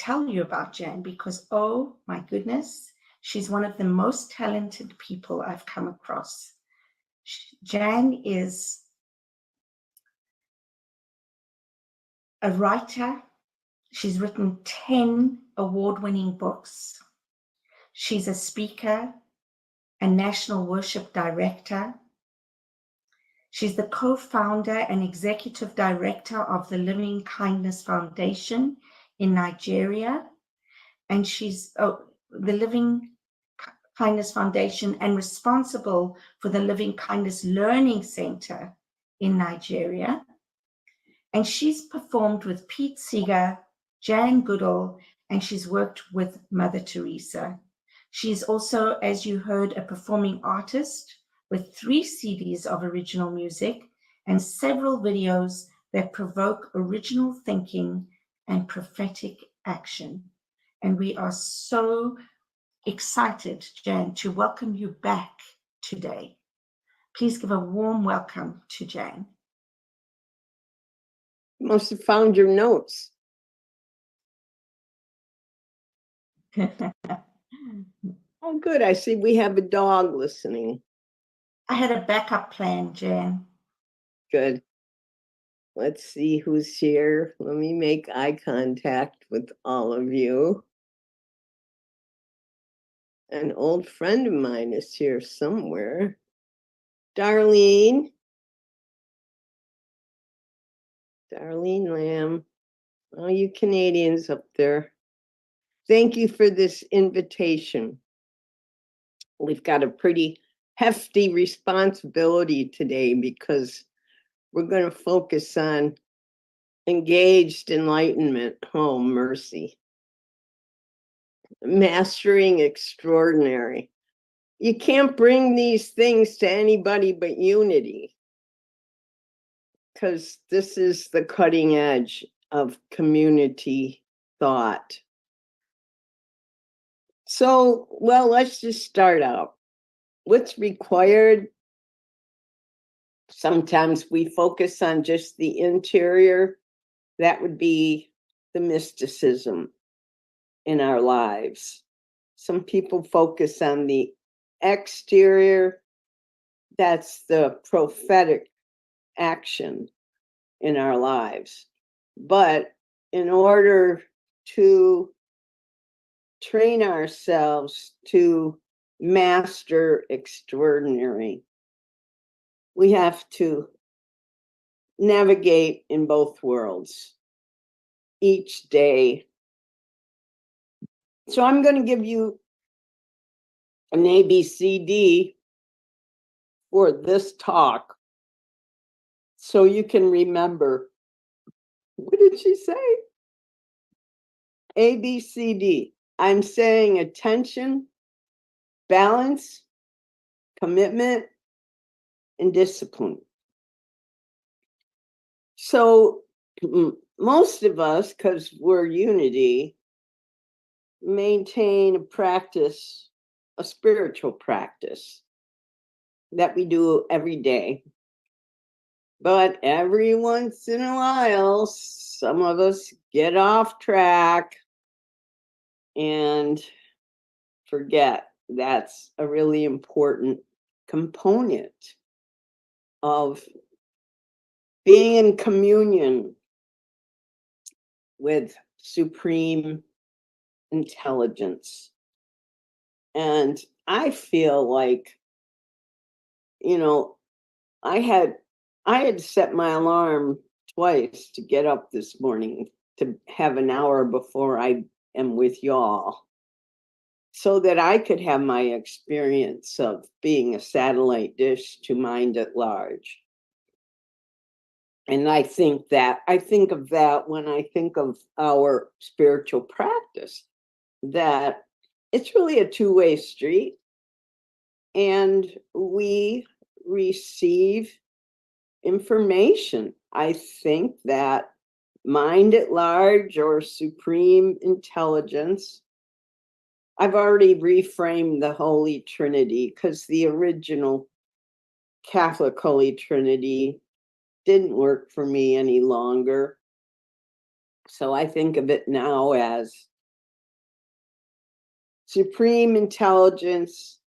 tell you about Jan because, oh my goodness, she's one of the most talented people I've come across. Jan is a writer. She's written 10 award-winning books. She's a speaker, a national worship director. She's the co-founder and executive director of the Living Kindness Foundation in Nigeria. And she's the Living Kindness Foundation and responsible for the Living Kindness Learning Center in Nigeria. And she's performed with Pete Seeger, Jan Goodall, and she's worked with Mother Teresa. She's also, as you heard, a performing artist with 3 CDs of original music and several videos that provoke original thinking and prophetic action. And we are so excited, Jan, to welcome you back today. Please give a warm welcome to Jan. You must have found your notes. Oh, good. I see we have a dog listening. I had a backup plan, Jan. Good. Let's see who's here. Let me make eye contact with all of you. An old friend of mine is here somewhere. Darlene. Darlene Lamb. All you Canadians up there. Thank you for this invitation. We've got a pretty hefty responsibility today because we're going to focus on engaged enlightenment. Oh, mercy. Mastering extraordinary. You can't bring these things to anybody but unity, because this is the cutting edge of community thought. So, well, let's just start out. What's required? Sometimes we focus on just the interior. That would be the mysticism in our lives. Some people focus on the exterior. That's the prophetic action in our lives. But in order to train ourselves to master extraordinary, we have to navigate in both worlds each day. So I'm going to give you an ABCD for this talk so you can remember. What did she say? ABCD. I'm saying attention, balance, commitment, and discipline. So most of us, because we're unity, maintain a practice, a spiritual practice that we do every day. But every once in a while, some of us get off track and forget that's a really important component of being in communion with supreme intelligence. And I feel like, I had set my alarm twice to get up this morning to have an hour before I am with y'all, so that I could have my experience of being a satellite dish to mind at large. And I think of that when I think of our spiritual practice, that it's really a two-way street, and we receive information. I think that mind at large or supreme intelligence, I've already reframed the Holy Trinity because the original Catholic Holy Trinity didn't work for me any longer. So I think of it now as supreme intelligence,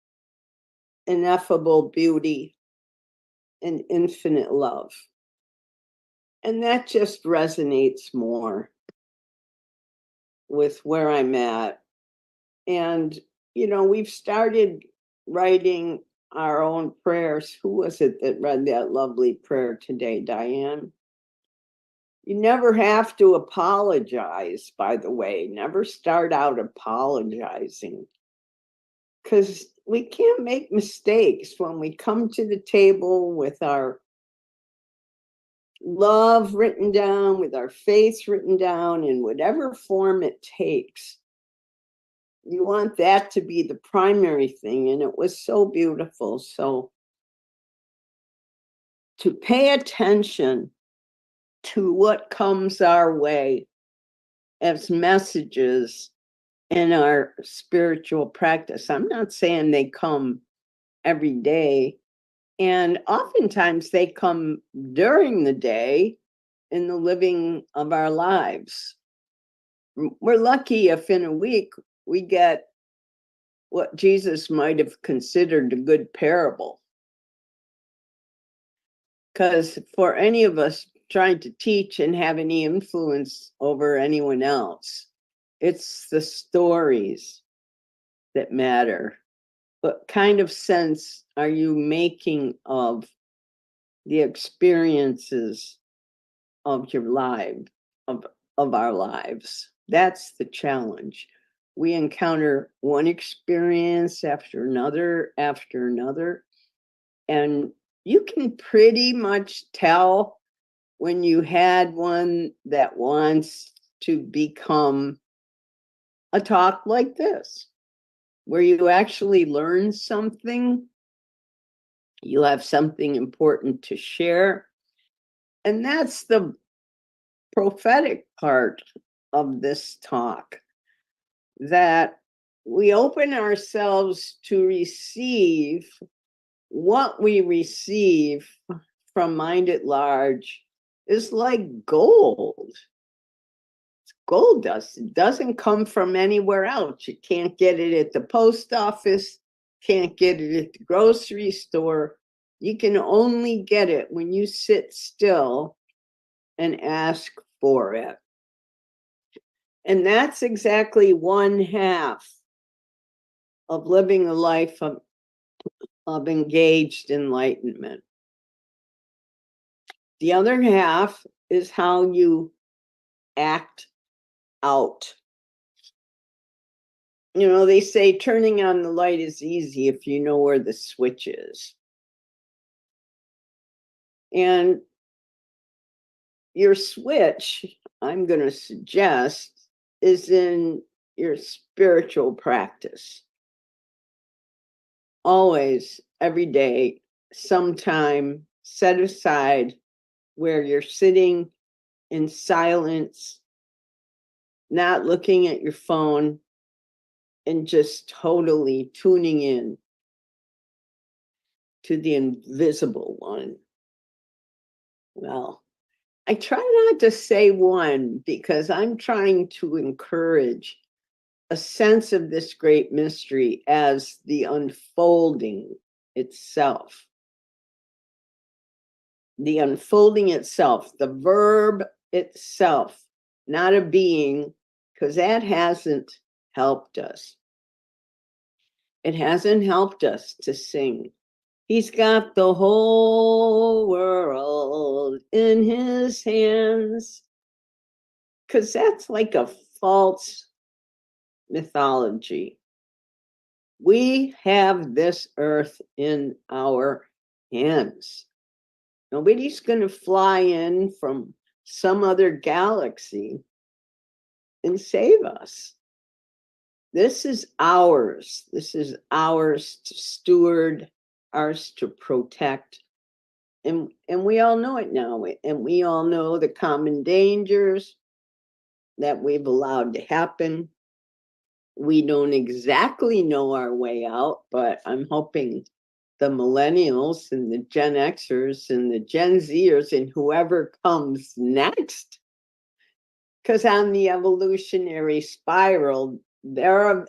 ineffable beauty, and infinite love. And that just resonates more with where I'm at. And, you know, we've started writing our own prayers. Who was it that read that lovely prayer today, Diane? You never have to apologize, by the way. Never start out apologizing. Because we can't make mistakes when we come to the table with our love written down, with our faith written down, in whatever form it takes. You want that to be the primary thing, and it was so beautiful. So to pay attention to what comes our way as messages in our spiritual practice. I'm not saying they come every day, and oftentimes they come during the day in the living of our lives. We're lucky if in a week we get what Jesus might have considered a good parable. Because for any of us trying to teach and have any influence over anyone else, it's the stories that matter. What kind of sense are you making of the experiences of your life, of our lives? That's the challenge. We encounter one experience after another, and you can pretty much tell when you had one that wants to become a talk like this, where you actually learn something, you have something important to share. And that's the prophetic part of this talk, that we open ourselves to receive what we receive from Mind at Large is like gold. It's gold dust. It doesn't come from anywhere else. You can't get it at the post office, can't get it at the grocery store. You can only get it when you sit still and ask for it. And that's exactly one half of living a life of engaged enlightenment. The other half is how you act out. You know, they say turning on the light is easy if you know where the switch is. And your switch, I'm going to suggest, is in your spiritual practice. Always, every day, sometime set aside where you're sitting in silence, not looking at your phone, and just totally tuning in to the invisible one. Well, I try not to say one because I'm trying to encourage a sense of this great mystery as the unfolding itself. The unfolding itself, the verb itself, not a being, because that hasn't helped us. It hasn't helped us to sing. He's got the whole world in his hands. Because that's like a false mythology. We have this earth in our hands. Nobody's going to fly in from some other galaxy and save us. This is ours. This is ours to steward, ours to protect. And we all know it now. And we all know the common dangers that we've allowed to happen. We don't exactly know our way out, but I'm hoping the millennials and the Gen Xers and the Gen Zers and whoever comes next, because on the evolutionary spiral, they're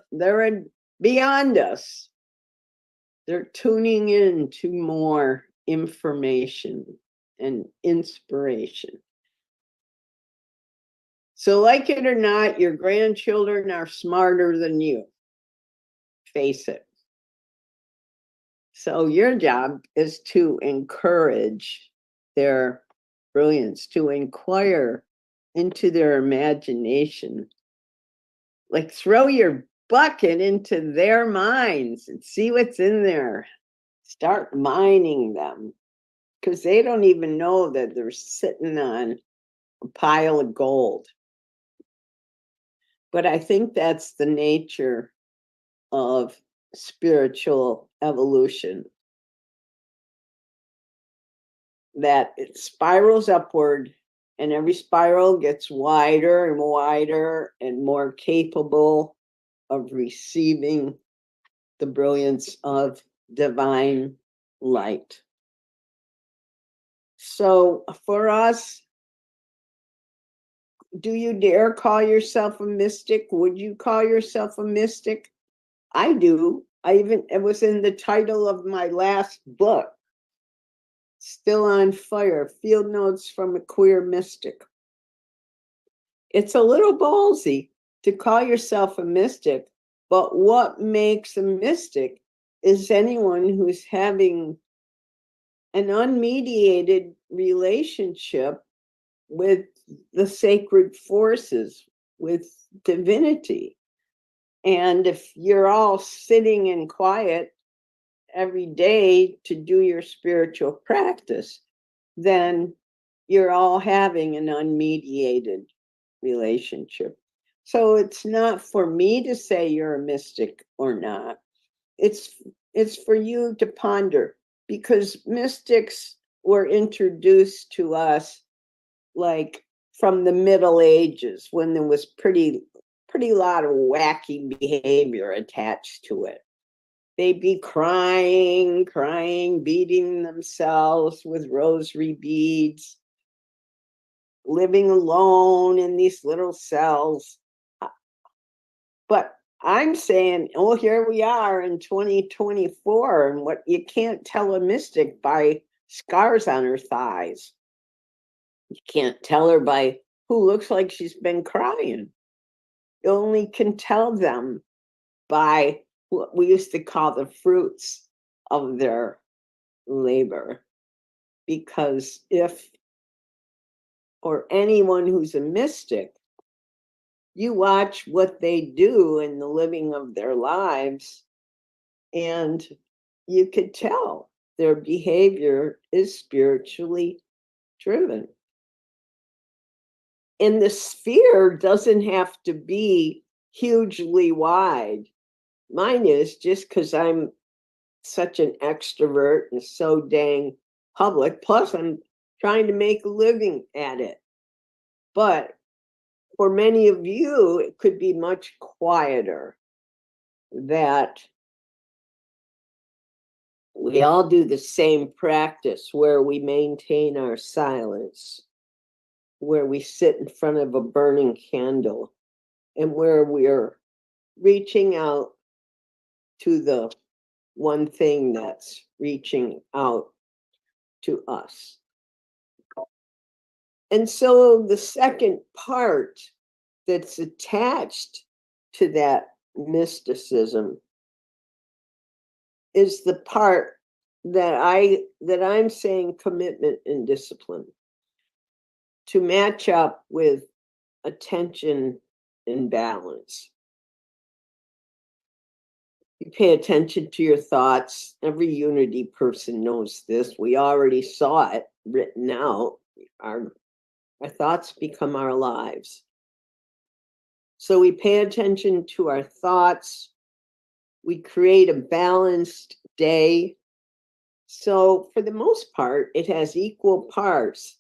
beyond us. They're tuning in to more information and inspiration. So, like it or not, your grandchildren are smarter than you. Face it. So, your job is to encourage their brilliance, to inquire into their imagination. Like, throw your bucket into their minds and see what's in there. Start mining them, because they don't even know that they're sitting on a pile of gold. But I think that's the nature of spiritual evolution, that it spirals upward, and every spiral gets wider and wider and more capable of receiving the brilliance of divine light. So for us, do you dare call yourself a mystic? Would you call yourself a mystic? I do. It was in the title of my last book, Still on Fire, Field Notes from a Queer Mystic. It's a little ballsy to call yourself a mystic, but what makes a mystic is anyone who's having an unmediated relationship with the sacred forces, with divinity. And if you're all sitting in quiet every day to do your spiritual practice, then you're all having an unmediated relationship. So it's not for me to say you're a mystic or not. It's for you to ponder, because mystics were introduced to us like from the Middle Ages, when there was pretty lot of wacky behavior attached to it. They'd be crying, beating themselves with rosary beads, living alone in these little cells. But I'm saying, oh, here we are in 2024, and what you can't tell a mystic by scars on her thighs. You can't tell her by who looks like she's been crying. You only can tell them by what we used to call the fruits of their labor. Because or anyone who's a mystic, you watch what they do in the living of their lives, and you could tell their behavior is spiritually driven. And the sphere doesn't have to be hugely wide. Mine is, just because I'm such an extrovert and so dang public, plus I'm trying to make a living at it. But for many of you, it could be much quieter, that we all do the same practice where we maintain our silence, where we sit in front of a burning candle, and where we're reaching out to the one thing that's reaching out to us. And so the second part that's attached to that mysticism is the part that I'm saying commitment and discipline, to match up with attention and balance. You pay attention to your thoughts. Every unity person knows this. We already saw it written out. Our thoughts become our lives. So we pay attention to our thoughts. We create a balanced day. So for the most part, it has equal parts.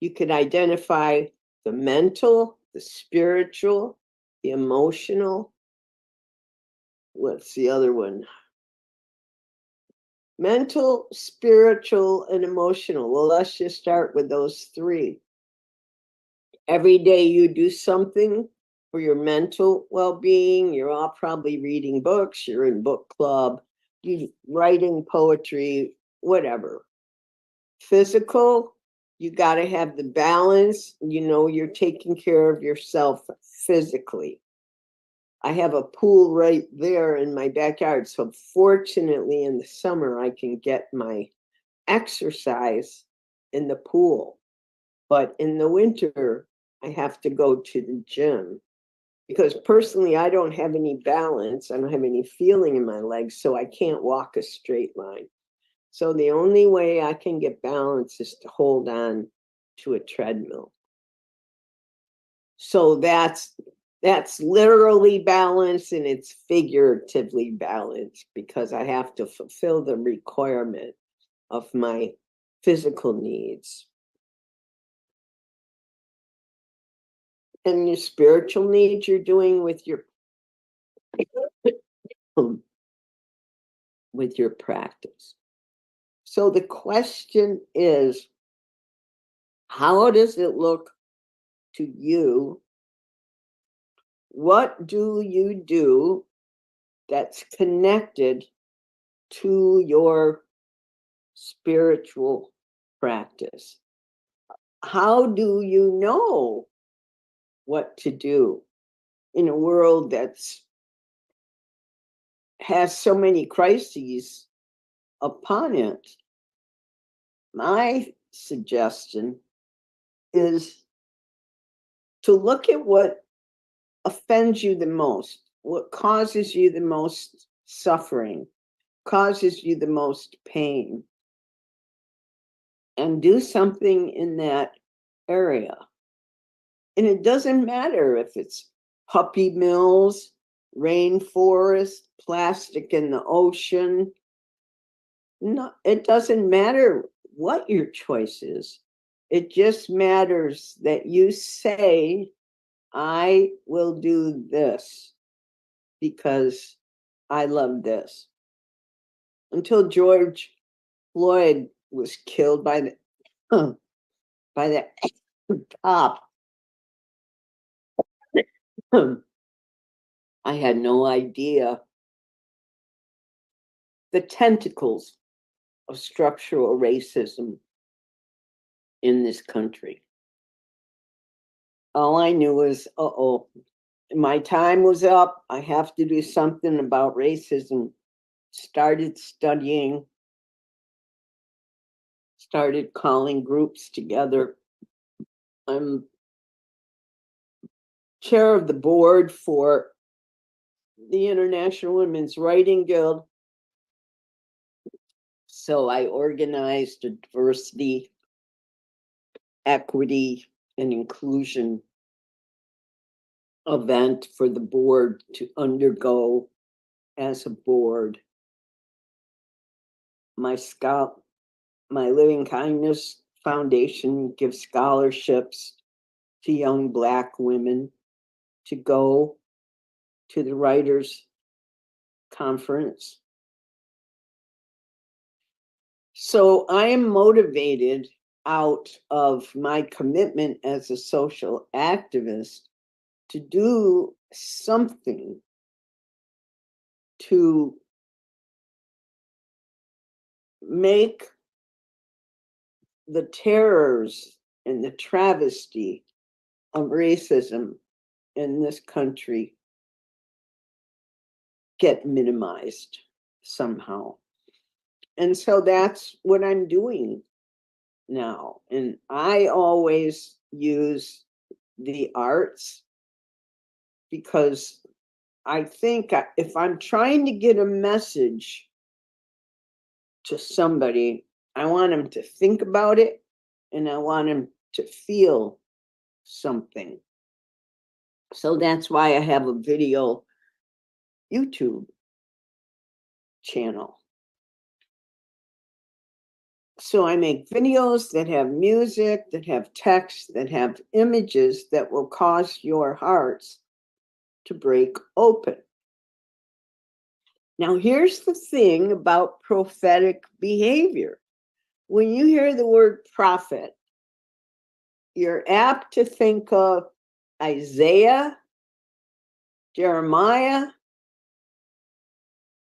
You could identify the mental, the spiritual, the emotional. What's the other one? Mental, spiritual, and emotional. Well, let's just start with those three. Every day you do something for your mental well-being. You're all probably reading books, you're in book club, you writing poetry, whatever. Physical, you got to have the balance. You're taking care of yourself physically. I have a pool right there in my backyard. So fortunately in the summer, I can get my exercise in the pool. But in the winter, I have to go to the gym because personally, I don't have any balance. I don't have any feeling in my legs, so I can't walk a straight line. So the only way I can get balance is to hold on to a treadmill. So that's literally balance, and it's figuratively balance because I have to fulfill the requirement of my physical needs. And your spiritual needs you're doing with your practice. So the question is, how does it look to you? What do you do that's connected to your spiritual practice? How do you know what to do in a world that's has so many crises upon it? My suggestion is to look at what offends you the most, what causes you the most suffering, causes you the most pain, and do something in that area. And it doesn't matter if it's puppy mills, rainforest, plastic in the ocean. No, it doesn't matter what your choice is. It just matters that you say, I will do this because I love this. Until George Floyd was killed by the cop, I had no idea the tentacles of structural racism in this country. All I knew was, my time was up. I have to do something about racism. Started studying, started calling groups together. I'm chair of the board for the International Women's Writing Guild. So I organized a diversity, equity, and inclusion event for the board to undergo as a board. My Living Kindness Foundation gives scholarships to young Black women to go to the Writers' Conference. So I am motivated out of my commitment as a social activist to do something to make the terrors and the travesty of racism in this country get minimized somehow. And so that's what I'm doing now. And I always use the arts because I think if I'm trying to get a message to somebody, I want them to think about it and I want them to feel something. So that's why I have a video YouTube channel. So I make videos that have music, that have text, that have images that will cause your hearts to break open. Now, here's the thing about prophetic behavior. When you hear the word prophet, you're apt to think of Isaiah Jeremiah.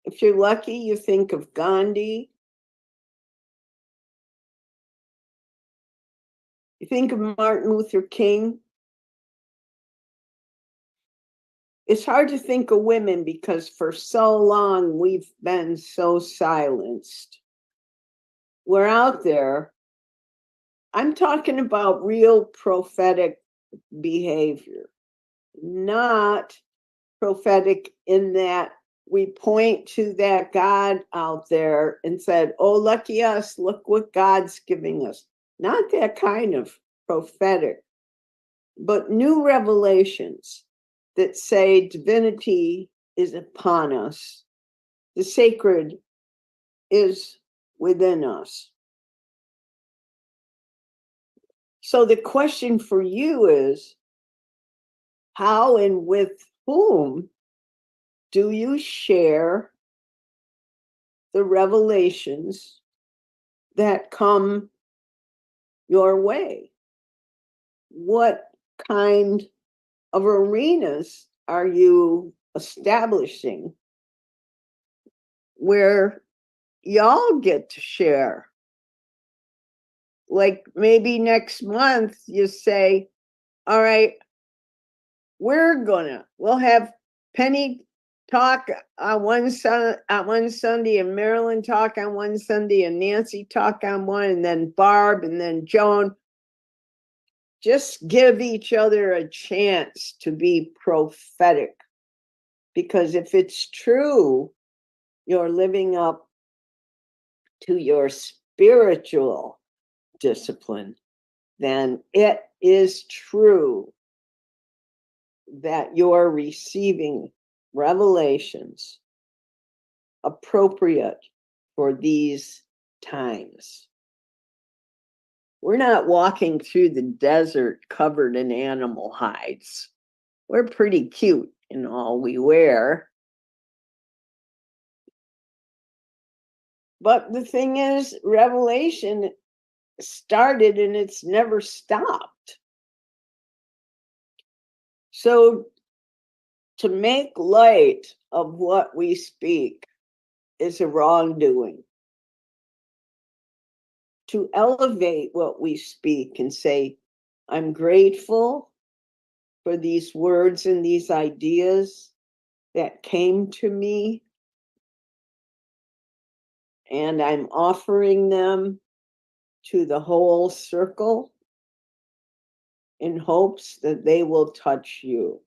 If you're lucky, you think of Gandhi. You think of Martin Luther King. It's hard to think of women because for so long we've been so silenced. We're out there. I'm talking about real prophetic behavior, not prophetic in that we point to that God out there and said, oh, lucky us, look what God's giving us. Not that kind of prophetic, but new revelations that say divinity is upon us. The sacred is within us. So the question for you is, how and with whom do you share the revelations that come your way? What kind of arenas are you establishing where y'all get to share? Like maybe next month you say, all right, we'll have Penny talk on one Sunday, and Marilyn talk on one Sunday, and Nancy talk on one, and then Barb, and then Joan. Just give each other a chance to be prophetic. Because if it's true, you're living up to your spiritual discipline, then it is true that you're receiving revelations appropriate for these times. We're not walking through the desert covered in animal hides. We're pretty cute in all we wear. But the thing is, revelation started and it's never stopped. So to make light of what we speak is a wrongdoing. To elevate what we speak and say, I'm grateful for these words and these ideas that came to me, and I'm offering them to the whole circle in hopes that they will touch you.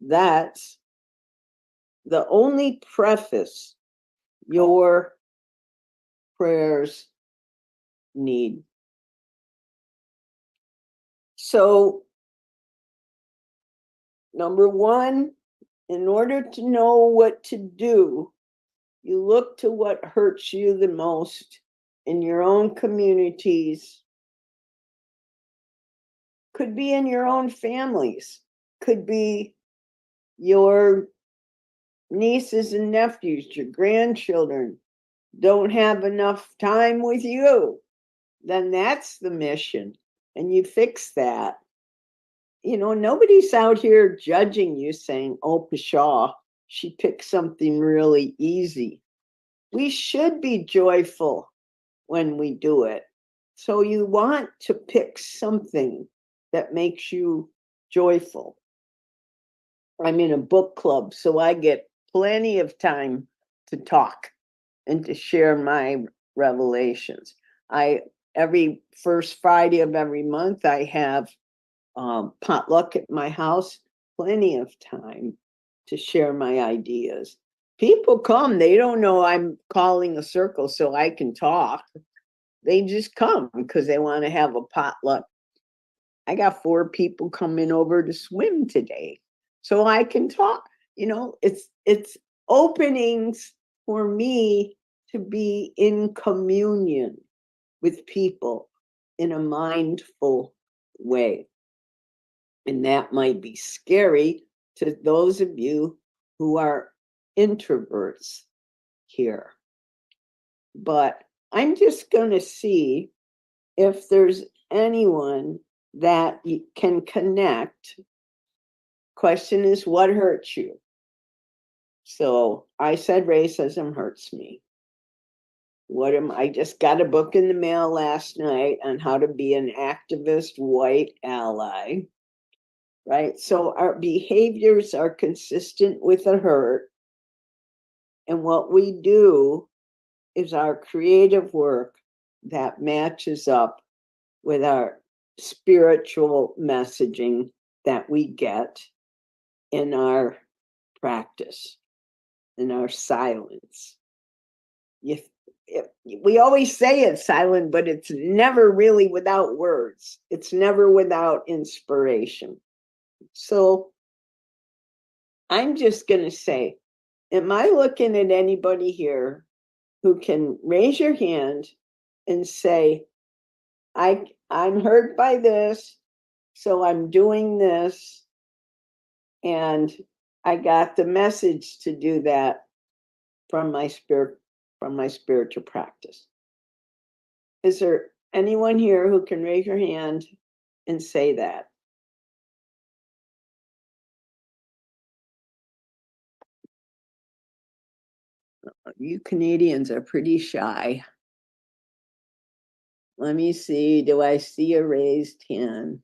That's the only preface your prayers need. So, number one, in order to know what to do, you look to what hurts you the most in your own communities. Could be in your own families, could be your nieces and nephews, your grandchildren don't have enough time with you. Then that's the mission, and you fix that. You know, nobody's out here judging you saying, oh, pshaw, she picked something really easy. We should be joyful when we do it. So you want to pick something that makes you joyful. I'm in a book club, so I get plenty of time to talk and to share my revelations. Every first Friday of every month, I have potluck at my house, plenty of time to share my ideas. People come, they don't know I'm calling a circle so I can talk. They just come because they want to have a potluck. I got 4 people coming over to swim today so I can talk. You know, it's openings for me to be in communion with people in a mindful way. And that might be scary to those of you who are introverts here. But I'm just going to see if there's anyone that can connect Question is, what hurts you? So I said racism hurts me. I just got a book in the mail last night on how to be an activist white ally, right? So our behaviors are consistent with a hurt. And what we do is our creative work that matches up with our spiritual messaging that we get in our practice, in our silence. We always say it's silent, but it's never really without words. It's never without inspiration. So I'm just going to say, am I looking at anybody here who can raise your hand and say, I'm hurt by this, so I'm doing this, and I got the message to do that from my spiritual practice. Is there anyone here who can raise your hand and say that? You Canadians are pretty shy. Let me see. Do I see a raised hand?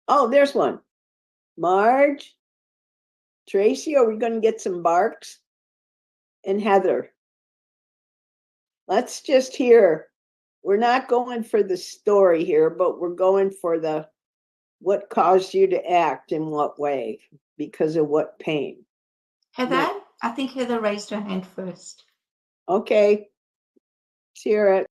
Oh, there's one. Marge, Tracy, are we going to get some barks? And Heather. Let's just hear. We're not going for the story here, but we're going for the what caused you to act in what way, because of what pain. Heather, No. I think Heather raised her hand first. Okay, let's hear it.